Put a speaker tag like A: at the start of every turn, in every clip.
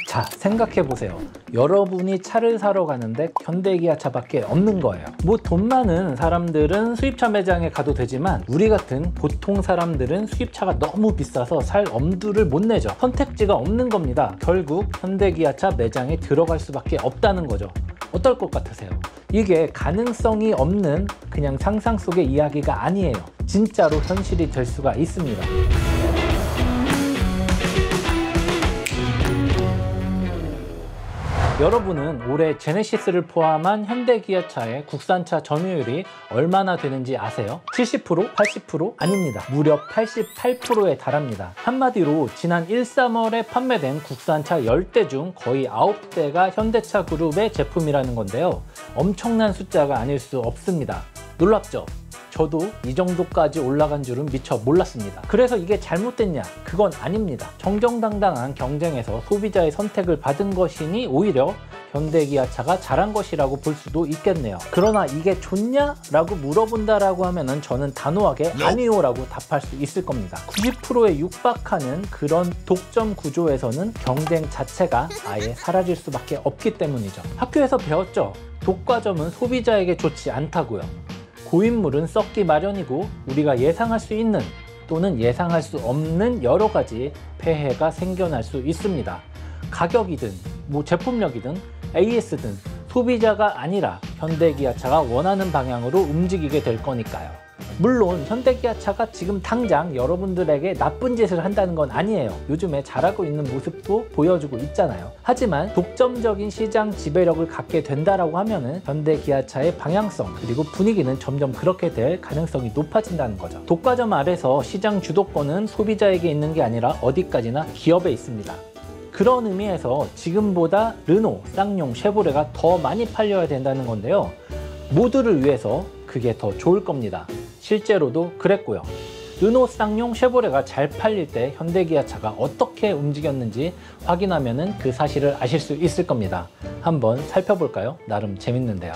A: 자, 생각해보세요. 여러분이 차를 사러 가는데 현대기아차밖에 없는 거예요. 뭐 돈 많은 사람들은 수입차 매장에 가도 되지만 우리 같은 보통 사람들은 수입차가 너무 비싸서 살 엄두를 못 내죠. 선택지가 없는 겁니다. 결국 현대기아차 매장에 들어갈 수밖에 없다는 거죠. 어떨 것 같으세요? 이게 가능성이 없는 그냥 상상 속의 이야기가 아니에요. 진짜로 현실이 될 수가 있습니다. 여러분은 올해 제네시스를 포함한 현대기아차의 국산차 점유율이 얼마나 되는지 아세요? 70%? 80%? 아닙니다. 무려 88%에 달합니다. 한마디로 지난 1, 3월에 판매된 국산차 10대 중 거의 9대가 현대차 그룹의 제품이라는 건데요. 엄청난 숫자가 아닐 수 없습니다. 놀랍죠? 저도 이 정도까지 올라간 줄은 미처 몰랐습니다. 그래서 이게 잘못됐냐? 그건 아닙니다. 정정당당한 경쟁에서 소비자의 선택을 받은 것이니 오히려 현대기아차가 잘한 것이라고 볼 수도 있겠네요. 그러나 이게 좋냐? 라고 물어본다라고 하면은 저는 단호하게 아니요 라고 답할 수 있을 겁니다. 90%에 육박하는 그런 독점 구조에서는 경쟁 자체가 아예 사라질 수밖에 없기 때문이죠. 학교에서 배웠죠? 독과점은 소비자에게 좋지 않다고요. 고인물은 썩기 마련이고 우리가 예상할 수 있는 또는 예상할 수 없는 여러 가지 폐해가 생겨날 수 있습니다. 가격이든 제품력이든 AS든 소비자가 아니라 현대기아차가 원하는 방향으로 움직이게 될 거니까요. 물론 현대기아차가 지금 당장 여러분들에게 나쁜 짓을 한다는 건 아니에요. 요즘에 잘하고 있는 모습도 보여주고 있잖아요. 하지만 독점적인 시장 지배력을 갖게 된다라고 하면은 현대기아차의 방향성 그리고 분위기는 점점 그렇게 될 가능성이 높아진다는 거죠. 독과점 아래서 시장 주도권은 소비자에게 있는 게 아니라 어디까지나 기업에 있습니다. 그런 의미에서 지금보다 르노, 쌍용, 쉐보레가 더 많이 팔려야 된다는 건데요. 모두를 위해서 그게 더 좋을 겁니다. 실제로도 그랬고요. 르노, 쌍용, 쉐보레가 잘 팔릴 때 현대기아차가 어떻게 움직였는지 확인하면 그 사실을 아실 수 있을 겁니다. 한번 살펴볼까요? 나름 재밌는데요.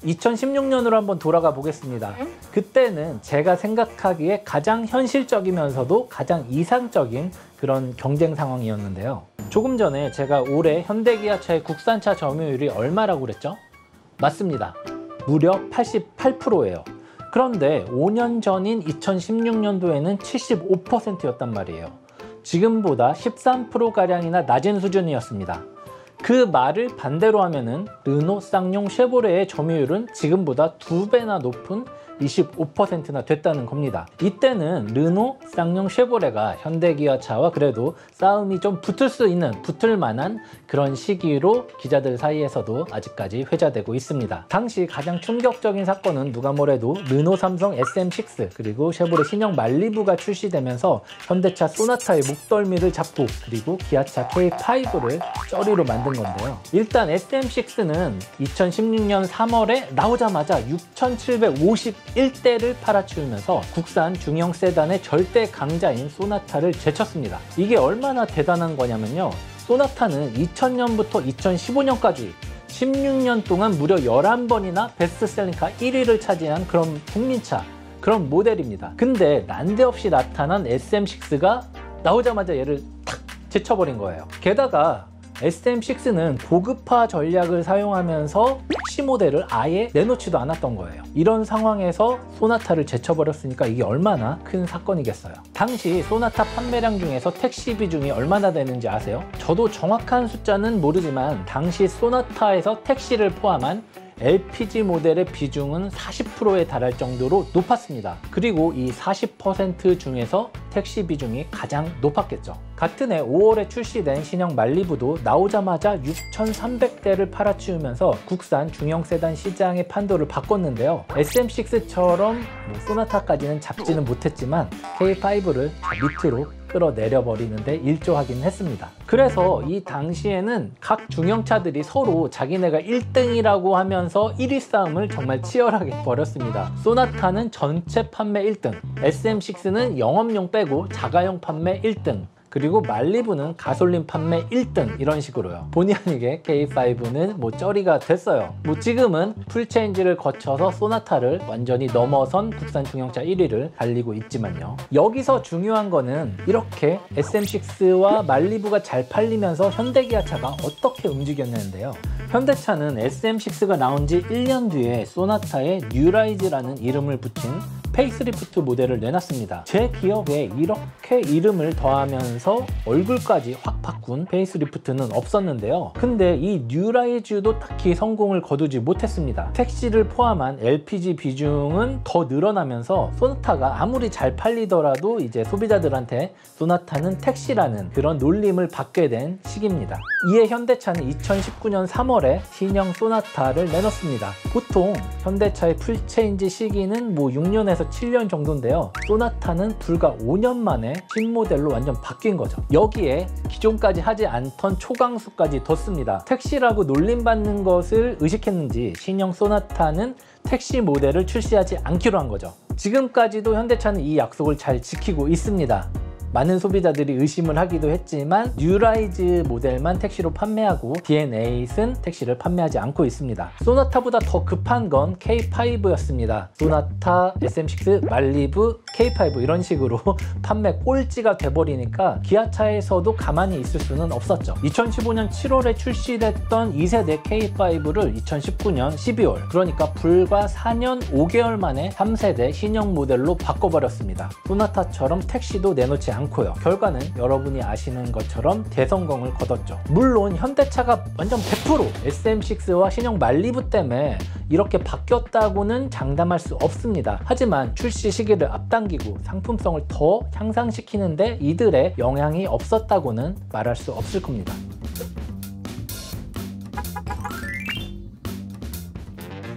A: 2016년으로 한번 돌아가 보겠습니다. 그때는 제가 생각하기에 가장 현실적이면서도 가장 이상적인 그런 경쟁 상황이었는데요. 조금 전에 제가 올해 현대기아차의 국산차 점유율이 얼마라고 그랬죠? 맞습니다. 무려 88%예요. 그런데 5년 전인 2016년도에는 75%였단 말이에요. 지금보다 13%가량이나 낮은 수준이었습니다. 그 말을 반대로 하면은 르노, 쌍용, 쉐보레의 점유율은 지금보다 2배나 높은 25%나 됐다는 겁니다. 이때는 르노, 쌍용, 쉐보레가 현대기아차와 그래도 싸움이 좀 붙을 만한 그런 시기로 기자들 사이에서도 아직까지 회자되고 있습니다. 당시 가장 충격적인 사건은 누가 뭐래도 르노, 삼성 SM6 그리고 쉐보레 신형 말리부가 출시되면서 현대차 소나타의 목덜미를 잡고 그리고 기아차 K5를 쩌리로 만든 건데요. 일단 SM6는 2016년 3월에 나오자마자 6,751대를 팔아치우면서 국산 중형 세단의 절대 강자인 소나타를 제쳤습니다. 이게 얼마나 대단한 거냐면요. 소나타는 2000년부터 2015년까지 16년 동안 무려 11번이나 베스트셀링카 1위를 차지한 그런 국민차, 그런 모델입니다. 근데 난데없이 나타난 SM6가 나오자마자 얘를 탁 제쳐버린 거예요. 게다가 SM6는 고급화 전략을 사용하면서 택시 모델을 아예 내놓지도 않았던 거예요. 이런 상황에서 소나타를 제쳐버렸으니까 이게 얼마나 큰 사건이겠어요. 당시 소나타 판매량 중에서 택시 비중이 얼마나 되는지 아세요? 저도 정확한 숫자는 모르지만 당시 소나타에서 택시를 포함한 LPG 모델의 비중은 40%에 달할 정도로 높았습니다. 그리고 이 40% 중에서 택시 비중이 가장 높았겠죠. 같은 해 5월에 출시된 신형 말리부도 나오자마자 6,300대를 팔아치우면서 국산 중형 세단 시장의 판도를 바꿨는데요. SM6처럼 소나타까지는 잡지는 못했지만 K5를 밑으로 끌어내려 버리는데 일조하긴 했습니다. 그래서 이 당시에는 각 중형차들이 서로 자기네가 1등이라고 하면서 1위 싸움을 정말 치열하게 벌였습니다. 소나타는 전체 판매 1등, SM6는 영업용 빼고 자가용 판매 1등, 그리고 말리부는 가솔린 판매 1등 이런 식으로요. 본의 아니게 K5는 뭐 쩌리가 됐어요. 뭐 지금은 풀체인지를 거쳐서 소나타를 완전히 넘어선 국산 중형차 1위를 달리고 있지만요. 여기서 중요한 거는 이렇게 SM6와 말리부가 잘 팔리면서 현대기아차가 어떻게 움직였냐는데요. 현대차는 SM6가 나온 지 1년 뒤에 소나타에 뉴라이즈라는 이름을 붙인 페이스리프트 모델을 내놨습니다. 제 기억에 이렇게 이름을 더하면서 얼굴까지 확 바꾼 페이스리프트는 없었는데요. 근데 이 뉴라이즈도 딱히 성공을 거두지 못했습니다. 택시를 포함한 LPG 비중은 더 늘어나면서 소나타가 아무리 잘 팔리더라도 이제 소비자들한테 소나타는 택시라는 그런 놀림을 받게 된 시기입니다. 이에 현대차는 2019년 3월에 신형 소나타를 내놓습니다. 보통 현대차의 풀체인지 시기는 뭐 6년에서 7년 정도인데요. 소나타는 불과 5년 만에 신모델로 완전 바뀐 거죠. 여기에 기존까지 하지 않던 초강수까지 뒀습니다. 택시라고 놀림받는 것을 의식했는지 신형 소나타는 택시 모델을 출시하지 않기로 한 거죠. 지금까지도 현대차는 이 약속을 잘 지키고 있습니다. 많은 소비자들이 의심을 하기도 했지만 뉴라이즈 모델만 택시로 판매하고 DNA8은 택시를 판매하지 않고 있습니다. 소나타보다 더 급한 건 K5였습니다. 소나타, SM6, 말리부, K5 이런 식으로 판매 꼴찌가 돼버리니까 기아차에서도 가만히 있을 수는 없었죠. 2015년 7월에 출시됐던 2세대 K5를 2019년 12월 그러니까 불과 4년 5개월 만에 3세대 신형 모델로 바꿔버렸습니다. 소나타처럼 택시도 내놓지 않고요. 결과는 여러분이 아시는 것처럼 대성공을 거뒀죠. 물론 현대차가 완전 100% SM6와 신형 말리부 때문에 이렇게 바뀌었다고는 장담할 수 없습니다. 하지만 출시 시기를 앞당기고 상품성을 더 향상시키는데 이들의 영향이 없었다고는 말할 수 없을 겁니다.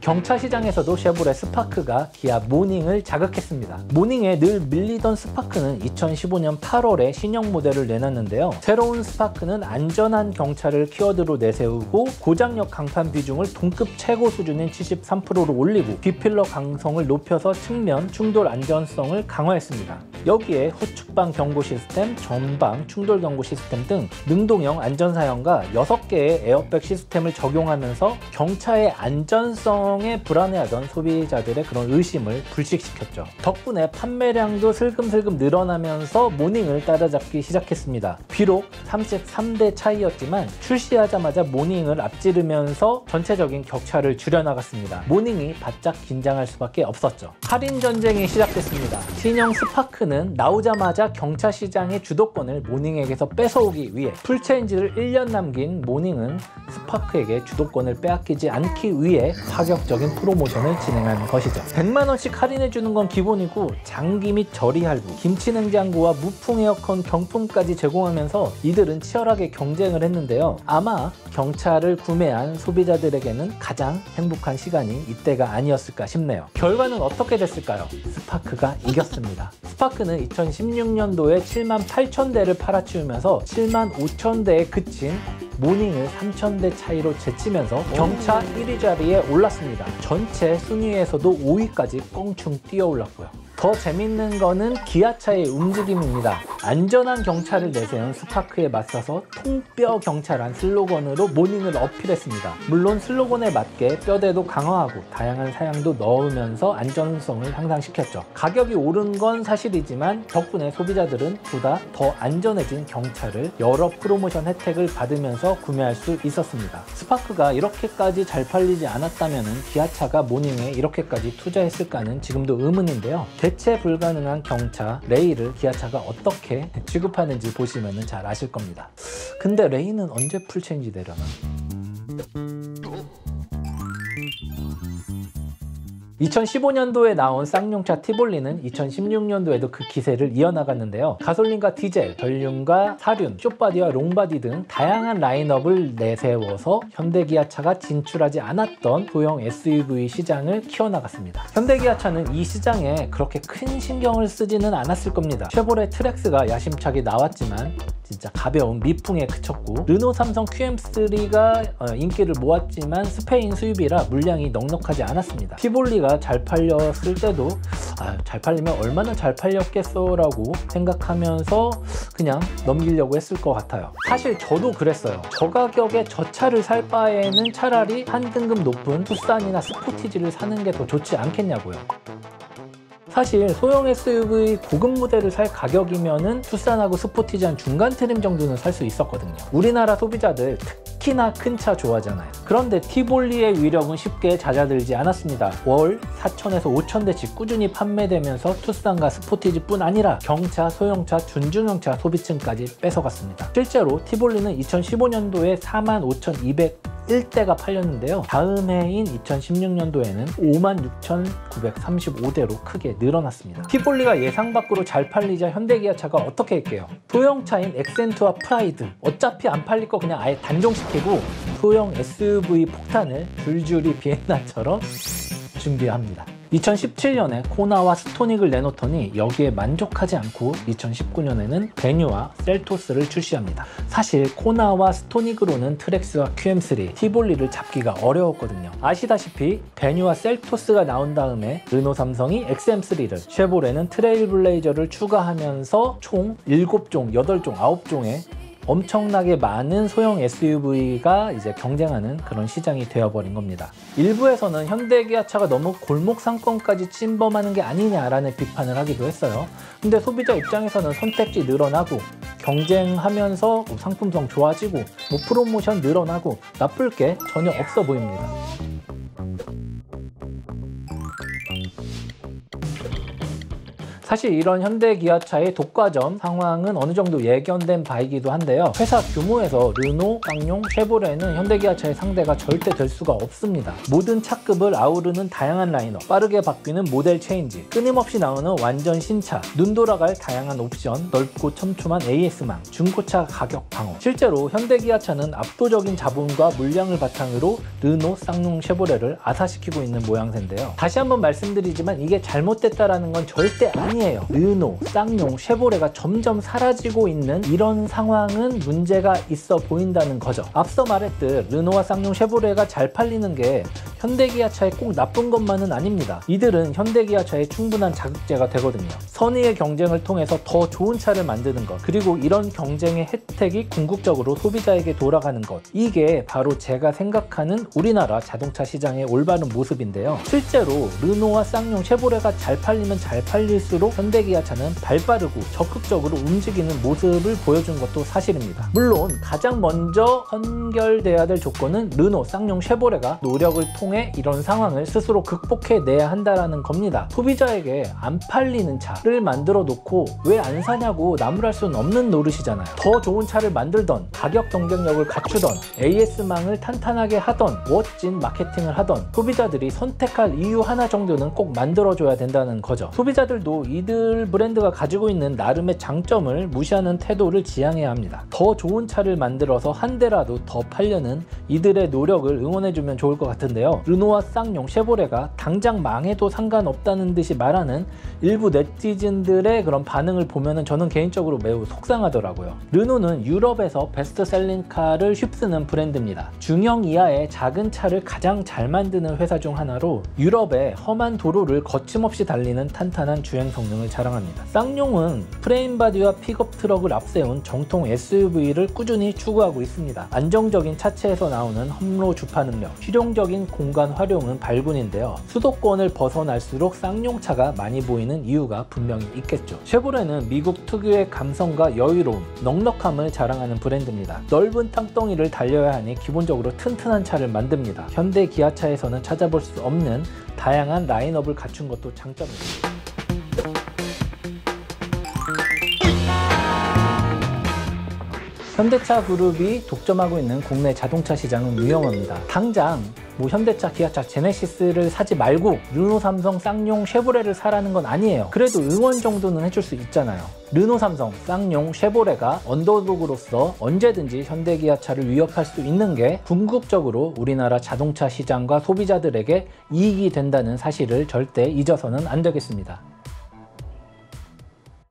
A: 경차 시장에서도 쉐보레 스파크가 기아 모닝을 자극했습니다. 모닝에 늘 밀리던 스파크는 2015년 8월에 신형 모델을 내놨는데요. 새로운 스파크는 안전한 경차를 키워드로 내세우고 고장력 강판 비중을 동급 최고 수준인 73%로 올리고 비필러 강성을 높여서 측면 충돌 안전성을 강화했습니다. 여기에 후측방 경고 시스템, 전방 충돌 경고 시스템 등 능동형 안전사양과 6개의 에어백 시스템을 적용하면서 경차의 안전성에 불안해하던 소비자들의 그런 의심을 불식시켰죠. 덕분에 판매량도 슬금슬금 늘어나면서 모닝을 따라잡기 시작했습니다. 비록 33대 차이였지만 출시하자마자 모닝을 앞지르면서 전체적인 격차를 줄여나갔습니다. 모닝이 바짝 긴장할 수밖에 없었죠. 할인 전쟁이 시작됐습니다. 신형 스파크는 나오자마자 경차 시장의 주도권을 모닝에게서 뺏어오기 위해 풀체인지를 1년 남긴 모닝은 스파크에게 주도권을 빼앗기지 않기 위해 파격적인 프로모션을 진행한 것이죠. 100만원씩 할인해주는 건 기본이고 장기 및 저리 할부, 김치냉장고와 무풍 에어컨 경품까지 제공하면서 이들은 치열하게 경쟁을 했는데요. 아마 경차를 구매한 소비자들에게는 가장 행복한 시간이 이때가 아니었을까 싶네요. 결과는 어떻게 됐을까요? 스파크가 이겼습니다. 스파크는 2016년도에 78,000대를 팔아치우면서 75,000대에 그친 모닝을 3,000대 차이로 제치면서 경차 1위 자리에 올랐습니다. 전체 순위에서도 5위까지 껑충 뛰어올랐고요. 더 재밌는 거는 기아차의 움직임입니다. 안전한 경차를 내세운 스파크에 맞서서 통뼈 경차란 슬로건으로 모닝을 어필했습니다. 물론 슬로건에 맞게 뼈대도 강화하고 다양한 사양도 넣으면서 안전성을 향상시켰죠. 가격이 오른 건 사실이지만 덕분에 소비자들은 보다 더 안전해진 경차를 여러 프로모션 혜택을 받으면서 구매할 수 있었습니다. 스파크가 이렇게까지 잘 팔리지 않았다면 기아차가 모닝에 이렇게까지 투자했을까는 지금도 의문인데요. 대체 불가능한 경차 레이를 기아차가 어떻게 취급하는지 보시면 잘 아실 겁니다. 근데 레이는 언제 풀체인지 되려나? 2015년도에 나온 쌍용차 티볼리는 2016년도에도 그 기세를 이어나갔는데요. 가솔린과 디젤, 전륜과 사륜, 숏바디와 롱바디 등 다양한 라인업을 내세워서 현대기아차가 진출하지 않았던 소형 SUV 시장을 키워나갔습니다. 현대기아차는 이 시장에 그렇게 큰 신경을 쓰지는 않았을 겁니다. 쉐보레 트랙스가 야심차게 나왔지만 진짜 가벼운 미풍에 그쳤고, 르노 삼성 QM3가 인기를 모았지만 스페인 수입이라 물량이 넉넉하지 않았습니다. 티볼리가 쉐보레가 잘 팔렸을 때도 잘 팔리면 얼마나 잘 팔렸겠어 라고 생각하면서 그냥 넘기려고 했을 것 같아요. 사실 저도 그랬어요. 저 가격에 저 차를 살 바에는 차라리 한 등급 높은 투싼이나 스포티지를 사는 게 더 좋지 않겠냐고요. 사실 소형 SUV 고급 모델을 살 가격이면은 투싼하고 스포티지한 중간 트림 정도는 살 수 있었거든요. 우리나라 소비자들 특히나 큰 차 좋아하잖아요. 그런데 티볼리의 위력은 쉽게 잦아들지 않았습니다. 월 4,000에서 5,000대씩 꾸준히 판매되면서 투싼과 스포티지뿐 아니라 경차, 소형차, 준중형차 소비층까지 뺏어갔습니다. 실제로 티볼리는 2015년도에 45,201대가 팔렸는데요. 다음 해인 2016년도에는 56,935대로 크게 늘어났습니다. 티볼리가 예상 밖으로 잘 팔리자 현대기아차가 어떻게 할게요? 소형차인 엑센트와 프라이드, 어차피 안 팔릴 거 그냥 아예 단종시키고 소형 SUV 폭탄을 줄줄이 비엔나처럼 준비합니다. 2017년에 코나와 스토닉을 내놓더니 여기에 만족하지 않고 2019년에는 베뉴와 셀토스를 출시합니다. 사실 코나와 스토닉으로는 트랙스와 QM3, 티볼리를 잡기가 어려웠거든요. 아시다시피 베뉴와 셀토스가 나온 다음에 르노 삼성이 XM3를, 쉐보레는 트레일블레이저를 추가하면서 총 7종, 8종, 9종의 엄청나게 많은 소형 SUV가 이제 경쟁하는 그런 시장이 되어버린 겁니다. 일부에서는 현대기아차가 너무 골목 상권까지 침범하는 게 아니냐라는 비판을 하기도 했어요. 근데 소비자 입장에서는 선택지 늘어나고 경쟁하면서 상품성 좋아지고 프로모션 늘어나고 나쁠 게 전혀 없어 보입니다. 사실 이런 현대기아차의 독과점 상황은 어느 정도 예견된 바이기도 한데요. 회사 규모에서 르노, 쌍용, 쉐보레는 현대기아차의 상대가 절대 될 수가 없습니다. 모든 차급을 아우르는 다양한 라인업, 빠르게 바뀌는 모델 체인지, 끊임없이 나오는 완전 신차, 눈 돌아갈 다양한 옵션, 넓고 촘촘한 AS망, 중고차 가격 방어. 실제로 현대기아차는 압도적인 자본과 물량을 바탕으로 르노, 쌍용, 쉐보레를 아사시키고 있는 모양새인데요. 다시 한번 말씀드리지만 이게 잘못됐다라는 건 절대 아니에요. 르노, 쌍용, 쉐보레가 점점 사라지고 있는 이런 상황은 문제가 있어 보인다는 거죠. 앞서 말했듯 르노와 쌍용, 쉐보레가 잘 팔리는 게 현대기아차의 꼭 나쁜 것만은 아닙니다. 이들은 현대기아차의 충분한 자극제가 되거든요. 선의의 경쟁을 통해서 더 좋은 차를 만드는 것, 그리고 이런 경쟁의 혜택이 궁극적으로 소비자에게 돌아가는 것, 이게 바로 제가 생각하는 우리나라 자동차 시장의 올바른 모습인데요. 실제로 르노와 쌍용, 쉐보레가 잘 팔리면 잘 팔릴수록 현대기아차는 발빠르고 적극적으로 움직이는 모습을 보여준 것도 사실입니다. 물론 가장 먼저 선결돼야 될 조건은 르노, 쌍용, 쉐보레가 노력을 통해 이런 상황을 스스로 극복해내야 한다는 겁니다. 소비자에게 안 팔리는 차를 만들어 놓고 왜 안 사냐고 나무랄 수는 없는 노릇이잖아요. 더 좋은 차를 만들던, 가격 경쟁력을 갖추던, AS망을 탄탄하게 하던, 멋진 마케팅을 하던 소비자들이 선택할 이유 하나 정도는 꼭 만들어줘야 된다는 거죠. 소비자들도 이들 브랜드가 가지고 있는 나름의 장점을 무시하는 태도를 지향해야 합니다. 더 좋은 차를 만들어서 한 대라도 더 팔려는 이들의 노력을 응원해주면 좋을 것 같은데요. 르노와 쌍용, 쉐보레가 당장 망해도 상관없다는 듯이 말하는 일부 네티즌들의 그런 반응을 보면은 저는 개인적으로 매우 속상하더라고요. 르노는 유럽에서 베스트셀링카를 휩쓰는 브랜드입니다. 중형 이하의 작은 차를 가장 잘 만드는 회사 중 하나로 유럽의 험한 도로를 거침없이 달리는 탄탄한 주행 성능을 자랑합니다. 쌍용은 프레임바디와 픽업 트럭을 앞세운 정통 SUV를 꾸준히 추구하고 있습니다. 안정적인 차체에서 나오는 험로 주파 능력, 실용적인 공간 활용은 발군인데요. 수도권을 벗어날수록 쌍용차가 많이 보이는 이유가 분명히 있겠죠. 쉐보레는 미국 특유의 감성과 여유로움, 넉넉함을 자랑하는 브랜드입니다. 넓은 땅덩이를 달려야 하니 기본적으로 튼튼한 차를 만듭니다. 현대 기아차에서는 찾아볼 수 없는 다양한 라인업을 갖춘 것도 장점입니다. 현대차 그룹이 독점하고 있는 국내 자동차 시장은 유용합니다. 당장 현대차, 기아차, 제네시스를 사지 말고 르노, 삼성, 쌍용, 쉐보레를 사라는 건 아니에요. 그래도 응원 정도는 해줄 수 있잖아요. 르노, 삼성, 쌍용, 쉐보레가 언더독으로서 언제든지 현대기아차를 위협할 수 있는 게 궁극적으로 우리나라 자동차 시장과 소비자들에게 이익이 된다는 사실을 절대 잊어서는 안 되겠습니다.